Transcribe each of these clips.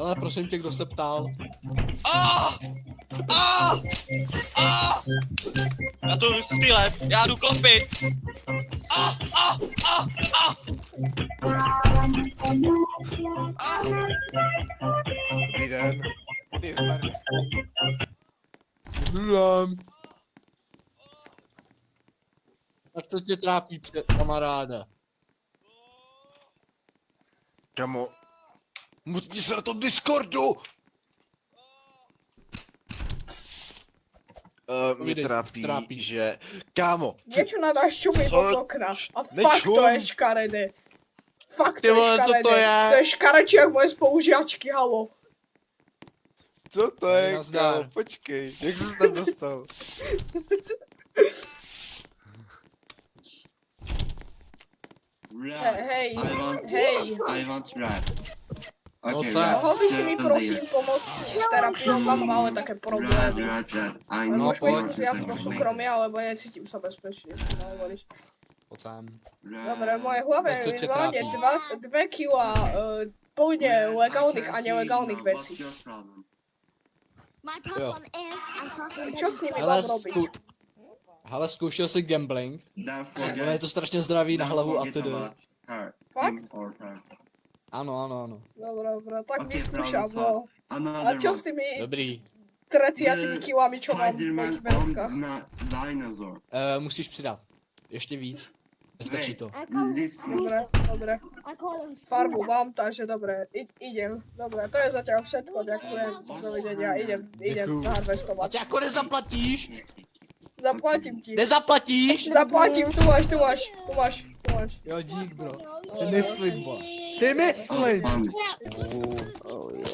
Ale prosím tě, kdo se ptal? Já to jdu střílet, já jdu klopit. Dobrý den. Ježmarja. Tak to tě trápí, kamaráde. Kamo. Mutni se na tom Discordu! Mě trápí, že... Kámo, Niečo nadáš čumí Co? od okna. A Nečum. fakt to je škaredé. Fakt Ty to je vole, co škaredé. to je? To je škaredší jak moje spolužiačky, halo. co to je, Nazdar. kámo? Počkej, jak jsi se tam dostal? Hej, Hej. hej. I want rap. No Okay, co? rap. Mohol by si mi Tell prosím you. pomôcť s terapiou, mám malé také problémy. Rap. I No, know Môžeš mi poď. ísť viac do súkromia, lebo necítim sa bezpečne. No, hovoríš. Pojď sem. Dobre, v mojej hlave Tak je to ťa minimálne trápí. 2 kila pôjde legálnych a nelegálnych vecí. My problem is I saw him. Čo s nimi Hele, mám robiť? Hele, zkoušel jsi gambling? Don't Ono je forget. to strašně zdraví na hlavu a Don't tedy. forget about her. Fakt? Him or her. Ano, ano, ano. Dobre, tak Okay, vyskúšam, problem no. A Another čo one. s tými Dobrý. 30 kilami, čo mám v Spider-Man mojich veckách? on dinosaur. Musíš přidat. Ještě víc. Nestačí to. I call him Listen. Dobre, dobre. I call him Farbu mám, takže dobre, idem. Dobre, to je zatiaľ všetko, ďakujem. Dovidenia, idem Děkuju. zaharvestovať. Ať jako nezaplatíš? Zaplatím ti. Nezaplatíš? Zaplatím, tu máš. Jo, dík, bro. Si myslím, bo. Si myslím! Funny.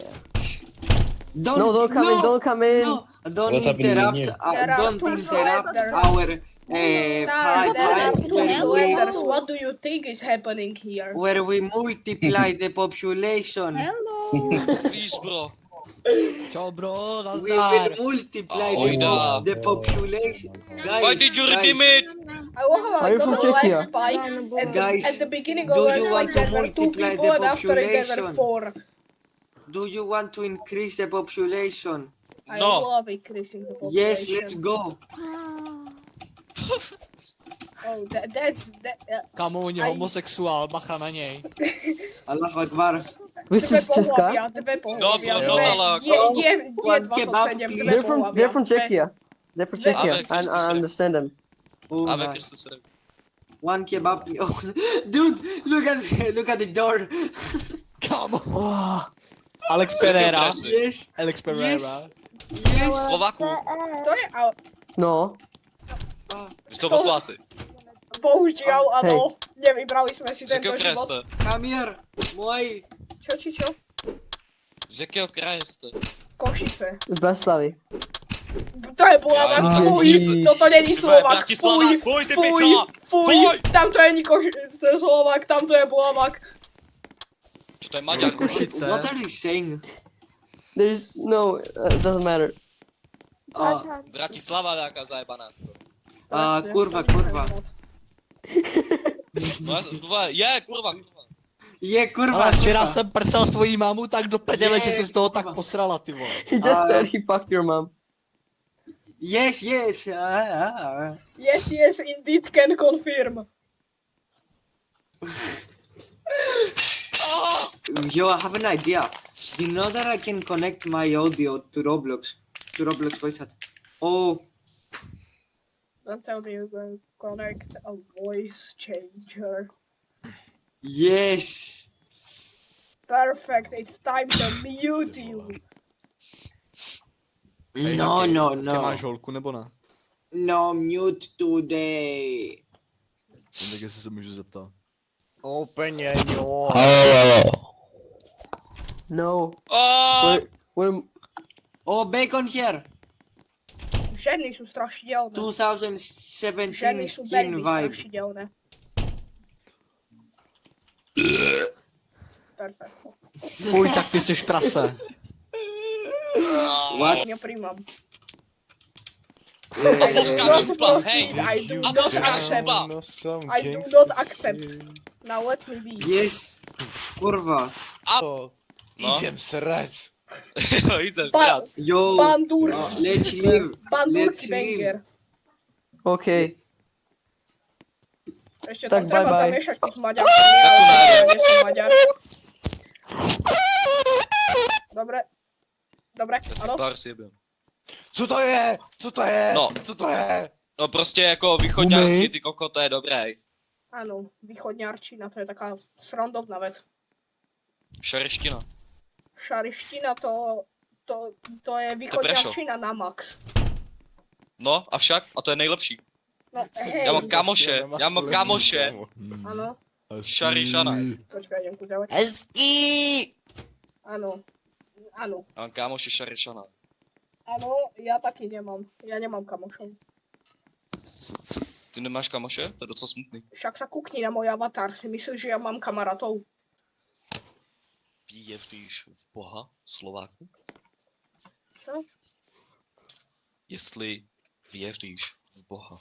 Don't come in. No, don't What's happening interrupt. here? There are Don't two interrupt sliders. our There are two pipe sliders. What do you think is happening here? where we multiply the population. Please, bro. Čau, bro, We nazdar. will multiply Oida. the population. Guys, Why did you redeem it? I have Are you from got a lag Czechia? spike. Guys, At the beginning do of the you spike want to there were 2 multiply people the and after it there were population? 4. Do you want to increase the population? I No. love increasing the population. Yes, let's go. Oh, that's... Kamo, on je Aj. homosexuál, bacha na něj. Allah Akbar. Vy jste z Česka? Dve pohlavia, No, ale- je One 27, kebab, dve please. pohlavia. They're from Czechia. They're from Czechia. Ave Christus. I understand them. Oh, Ave my. Kristus. One kebab. Oh, dude, look at the door. Kamo. Oh, Alex Pereira. Yes, Alex Pereira. yes. Slováku. To je, ale no. Vy jste to Slováci. bohužiaľ, áno, nevybrali sme si Z jakého tento kraje život. jste? Come here, môj. Čo? Z jakého kraje jste? Košice. Z Breslavy. To je Bulava, Ja, fuj, Košice. toto není Ty vole, Slovak, Bratislava, fuj, ty fuj, piča, fuj, fuj. tam to není Slovak, tam to je Bulavak. Čo to je Maďar? Košice. What are you saying? There's no, it doesn't matter. Bratislava nejaká zajebaná. Kurva. No, kurva. Je kurva. Ale včera kurva. jsem prcal tvojí mámu tak do prdele, že se z toho tak kurva. posrala, ty vole. He just said he fucked your mom. Yes. Yes, indeed can confirm. Yo, I have an idea. Do you know that I can connect my audio to Roblox? To Roblox voice chat. Oh, Don't tell me you're going to connect a voice changer. yes. Perfect, it's time to mute you. No. Ty máš holku nebo ne? No mute today. No, tak jestli se můžu zeptat. Úplně jo. No. Oh, We're Oh, bacon here. Ženy sú strašidelné. 2017 Ženy sú skin veľmi vibe. strašidelné. Perfekt. Fuj, tak ty jsi prase. What? Nepríjmam. Eh, I do Skáč not šupa, proceed, hej. I do A not skáč accept. šupa. I do not accept. Now let me be. Yes. Kurva. To. No. Idem srec. Jo, jít sem srác. Yo, Bandur. let's leave. Bandurky Let's leave. banger. OK. Ešte Tak tam treba bye bye. zamiešať kus maďarčiny, ale ja nie som maďar. Dobre. Dobre, Já si áno. pár sjebem. Co to je? Co to je? No. Co to je? No prostě jako východňársky, ty koko, to je dobré. Áno, východňarčina, to je taká srandovná vec. Šareština. Šariština to je východňarčina na max. No, avšak, a to je nejlepší. No hej, Já mám kamoše. áno, Šarišana. počkaj, idem tu ďalej. Hezký! Áno, áno, Já mám kámoše Šarišana. áno, ja taky nemám. Ja nemám kamošov. Ty nemáš kamoše? To je docela smutný. Však sa kukni na môj avatar, si myslíš, že ja mám kamarátov? Věříš v Boha, Slováku? Čo? Jestli věříš v Boha.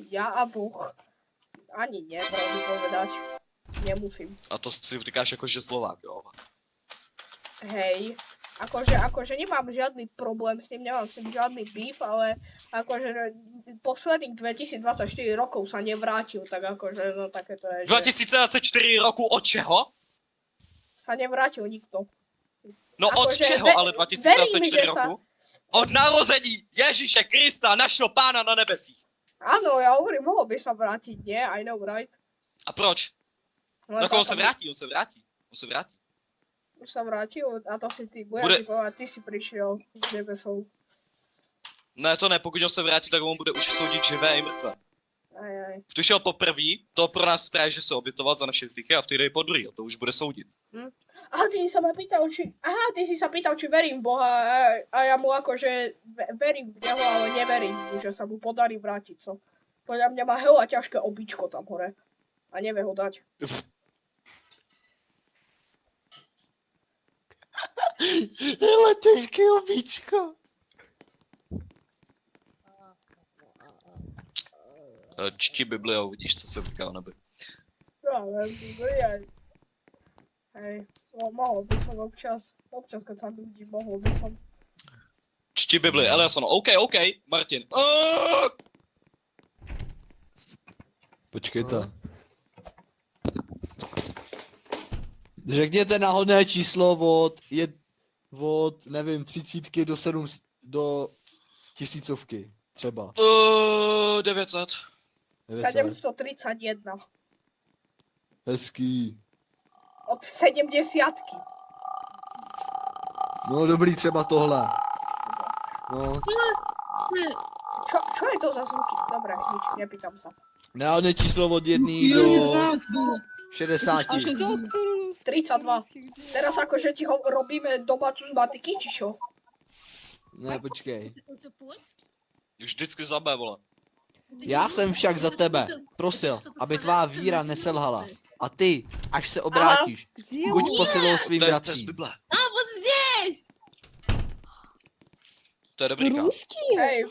Ja a Boh. Ani nie, pravdu povedať. Nemusím. A to si říkáš jako, že Slovák, jo? Hej, akože nemám žiadny problém s ním, nemám s ním žiadny beef, ale akože posledných 2024 rokov sa nevrátil, tak akože no také to je, že 2024 roku od čeho? sa nevrátil nikto. No od Akože čeho ve- ale verím, 2024 že sa- roku? Od narození Ježíše Krista, našeho pána na nebesích. Áno, ja hovorím, mohol by sa vrátiť, nie? I know, right? A proč? No, No on se táto- vrátí, on se vrátí. On se vrátí. Už sa vrátil a to si ty, Bude- bude ti povedať, ty si prišiel z nebesou. Ne, to ne, pokud on se vrátí, tak on bude už soudit živé i mrtvé. Aj. Přišel poprvé, to pro nás právě, že se obětoval za naše hříchy a vtedy po druhý, a to už bude soudit. Aha, ty si sa pýtal, či verím v Boha a ja mu akože verím v neho, ale neverím mu, že sa mu podarí vrátiť, co? Podľa mňa má hela ťažké običko tam hore a nevie ho dať. Hele, těžký običko. Čti Bibli a uvidíš, co se říká o nebi. No, ale hej, no, mohol by som občas, keď sa nudí, mohol by som. Čti Bibli, Eliasson, OK, Martin. Počkejte. Řekněte náhodné číslo od nevím, 30 do 1000 třeba. 900. 900. 731. Hezký. Od 70. No dobrý, třeba tohle. No, Čo je to za zvuky? Dobre, nič, nepýtam sa. náhodné číslo od 1 do 60. 32. Teraz akože ti ho robíme domácu z matiky, či čo? Ne, počkej. Už vždycky za B, vole. Já jsem však za tebe prosil, aby tvá víra neselhala. A ty, až se obrátíš, buď posilou svým To je z bratřím. Bible. А, вот здесь! To je dobrý kámo. Hej,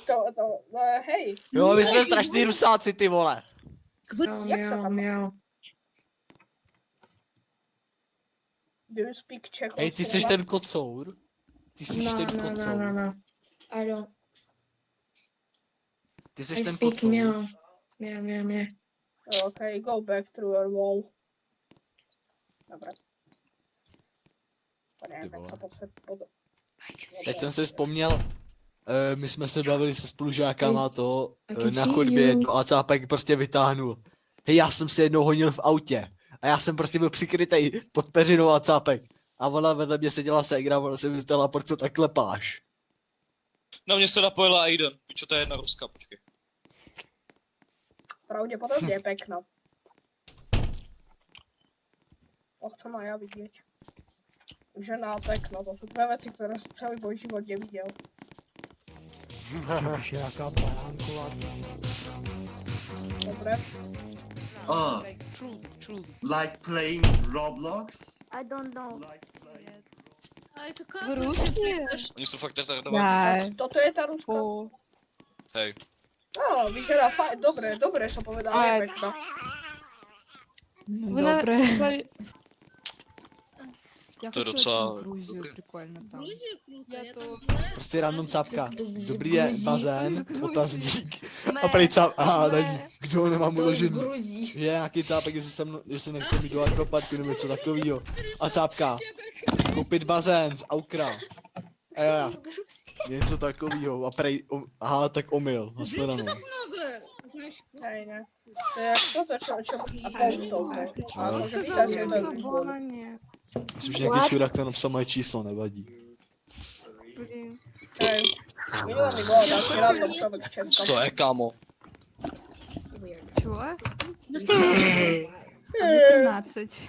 hej. Jo, my jsme strašný rusáci, ty vole. Jak sa tam... Do you speak Czech? Hej, ty jsi ten kocour? Ty jsi ten kocour? no. Алло, Ty jsi I ten speak kocour? meow. Meow, meow, meow. Okay, go back through your wall. Dobre. To neviem, Ty jak vole. sa Teď jsem si vzpomněl, my jsme se bavili se spolužákama to I can na see chodbě you. jedno a cápek prostě vytáhnul. Hej, já jsem se jednou honil v autě a já jsem prostě byl přikrytej pod peřinou a cápek. A ona vedle mě seděla ségra, ona se mi ptala, proč to takhle páš. Na mě se napojila Aiden. Pičo, to je jedna Ruska, počkej. Pravdepodobne je pekná. To chcem aj ja vidieť. Žena a pekná, to sú dve veci, ktoré som celý môj život nevidel. Dobre. Oh, like playing Roblox? I don't know. Like playing... А это как? Oni jsou fakt retardovaní. Toto je tá Ruska? Hej. No, vyzerá fajn, dobre som povedal, je pekná. Dobre. To je docela... Грузия круто, я там была. Prostě random cápka. Dobrý je Gruzí. bazén, otazník. Ne, A prej cáp, aha, ne. není. Kdo nemám To je z uložený. Gruzí. Je nějaký cápek, jestli nechce mít do akroparku nebo něco takového. A cápka. Koupit bazén z Aukra. A já. Něco takového. A prej, aha, tak omyl. Nashledanou. Много, знаешь, Hej, ne. To je to, čo pomstou, ne. A môže písať si to Myslím, že nějaký čurák to napsal moje číslo, nevadí. hej. Minule mi bolo taký random človek v Českom. To je, kámo. Чего? Hej. 15.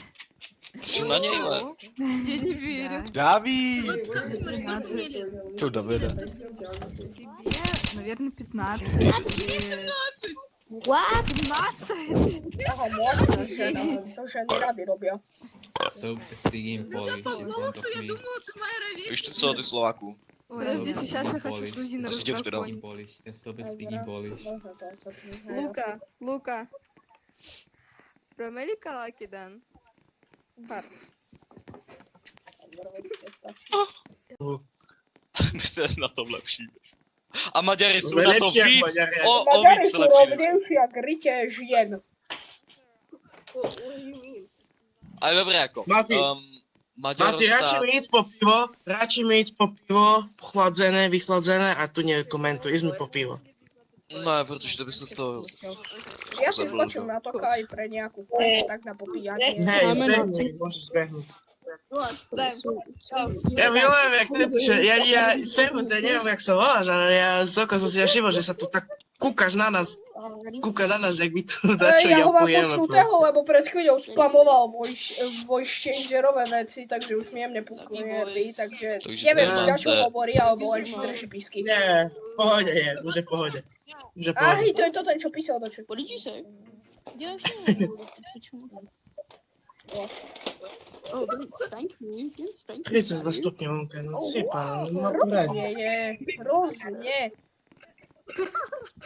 Čo na něj, le? Я не верю. Daví! как ты думаешь, как мне лет? Čo, Davide? Тебе, наверное, 15. Или 17. Aha, možno, že to ženy rady robia. По голосу я думала, ты моя ровесница. Víš ty co, ty Slováku? Подождите, сейчас я хочу друзей на Asi tě už teda. разговор. Možno to je co hej. Luka. Промели калакидан? My jsme na tom lepší. A Maďari jsou Jsme na tom lepší jak víc, Maďari. o Maďari víc sú lepší. rovnejší jak rytie žien. Ale dobré jako. Mati, Maďar Mati, radši mi ísť po pivo, chladzené, vychladzené a tu nekomentuj, ísť mi po pivo. Ne, protože to by se z toho... Ja si Zabudol skočím to. na to aj pre nejakú fotku, tak na popíjanie. Hej, zbehni, môžeš zbehnúť. Ja milujem, jak ty, že ja Servus, ja neviem, jak sa voláš, ale ja celkom som si všimol, že sa tu tak kúkaš na nás, jak my tu dačo Ja ho mám japujeme počnutého, proste. lebo pred chvíľou spamoval voice changerové veci, takže už mi jemne pukuje, takže Takže neviem, to či je dačo mám, hovorí, alebo len či drží písky. Nie, v pohode je, už je v pohode. Už je v A pohode. hej, to je to ten, čo písal do četu. What did you say? Я вообще не буду. Почему? Oh, don't spank me. Don't spank me. 32 stupňov vonka, no si pán, no poradí. Hrozne je, hrozne.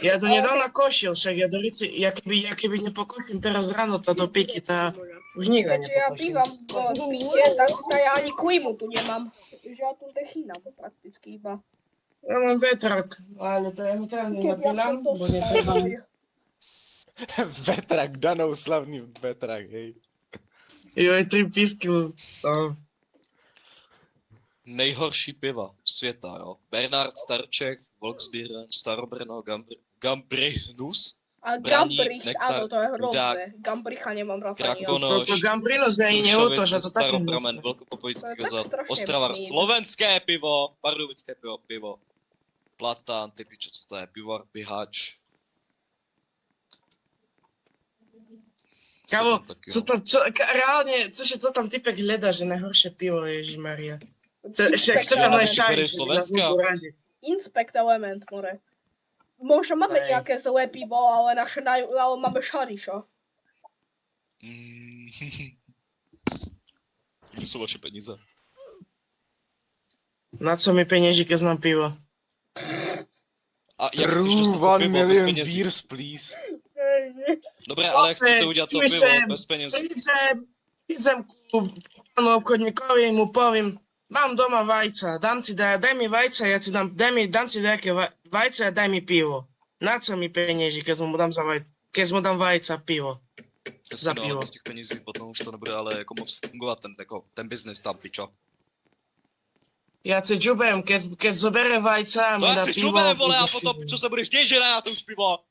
Ja tu nedal košiel, však ja do Rici, ja keby nepokočím teraz ráno to do piky, tá už nikdy Keďže ja nepokočím. bývam v píte, tak ja ani klímu tu nemám. Že ja tu dechínam prakticky iba. Ja mám vetrak, ale to ja mi teraz nezapínam, bo netreba mi. Vetrak, Danou slavný vetrak, hej. Joj, 3 písky, no. Nejhorší piva světa, jo. Bernard Starček, Volksbieren, Starobrno, Gambrihnus, A Braník, Gambrich, nektar, áno, to je hudák, hrozné. Gambricha nemám rád ani ja. Krakonoš, To Gambrinos mi ani neútoč, Krušovice, a to také Staropramen, hnusné. Velkopopovický To je tak gazát, strašně Ostrava, hnusné. slovenské pivo, pardubické pivo, Platán, ty pičo, co to je, pivovar, pihač. Kámo, Taky, co jo. tam, reálne, co tam typek hľada, že najhoršie pivo, Ježimaria. Však Inspect čo tam Element. nešári, Tady Slovenska. Inspect Element, more. Možno máme Hej. nejaké zlé pivo, ale ale máme šariša. Kde jsou vaše peníze? Na co mi peněží, keď mám pivo? A jak chceš dostat to 1 pivo bez million penězí? beers, please. Dobré, ale jak chcete udělat to pivo Slyším. bez penězí? Idem ku pánu obchodníkovi, mu poviem, mám doma vajca, daj mi vajca, ja ti dám ti nejaké vajce a daj mi pivo. Na co mi peněží, keď mu dám vajca, pivo? Za Jasně, no, ale pivo. bez těch penězí potom už to nebude ale jako moc fungovat ten business tam, pičo. Ja si džubujem, keď zoberiem vajca a To mi jak dá si pivo. čubem, vole, a potom, čo se budeš dělat, že na to už pivo?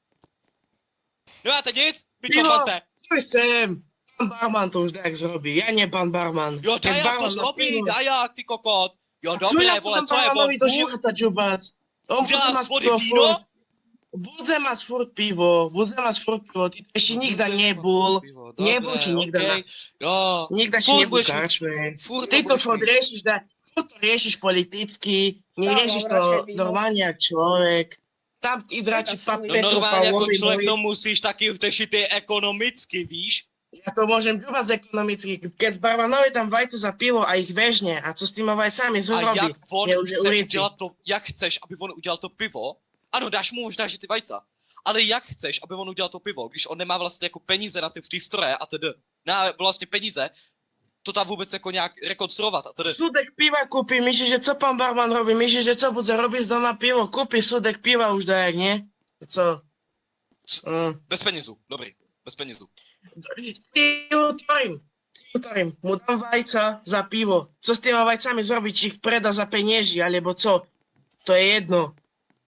Nemáte nic? Pičo, Pivo! pance. Čuj sem, pán barman to už tak zrobí, ja nie pán barman. Jo, Keď Dajak to barman dá zrobí, pivo- Dajak, ty kokot. Jo, Co dobré, ja vole, potom co je barmanovi do von? života džubac? On Udělá bude mať z vody pivo víno? furt. Bude mať furt pivo, ty ešte nikda nebol, nebol či nikda na... Jo, Nikda si Furt nebol budeš- karčme. furt Ty to budeš furt mít. riešiš politicky, neriešiš mám radšej to víno. normálne jak človek. Tam ísť radši Taká papieru, No normálně jako Pavlovi člověk mluviť. to musíš taky řešit i ekonomicky, víš? Ja to môžem džubať z ekonomiky. Keď z barmanovi tam vajce za pivo a ich vežne, a co s týma vajcami A zrobí? jak on Je už chce ulici. udělat to, jak chceš, aby on udělal to pivo? Ano, dáš mu možná, že ty vajca. Ale jak chceš, aby on udělal to pivo, když on nemá vlastně jako peníze na ty stroje a tedy na vlastně peníze, to dá vůbec jako nějak rekonstruovat. A tedy, Sudek piva kúpi, myslíš, že co pan barman robí? Myslíš, že co bude robiť z doma pivo? Kúpi sudek piva už dajak, nie? Co? bez penězů, dobrý, bez penězů. Ty utvorím. Mu dám vajca za pivo. Co s tými vajcami zrobiť? Či ich preda za penieži, alebo co? To je jedno.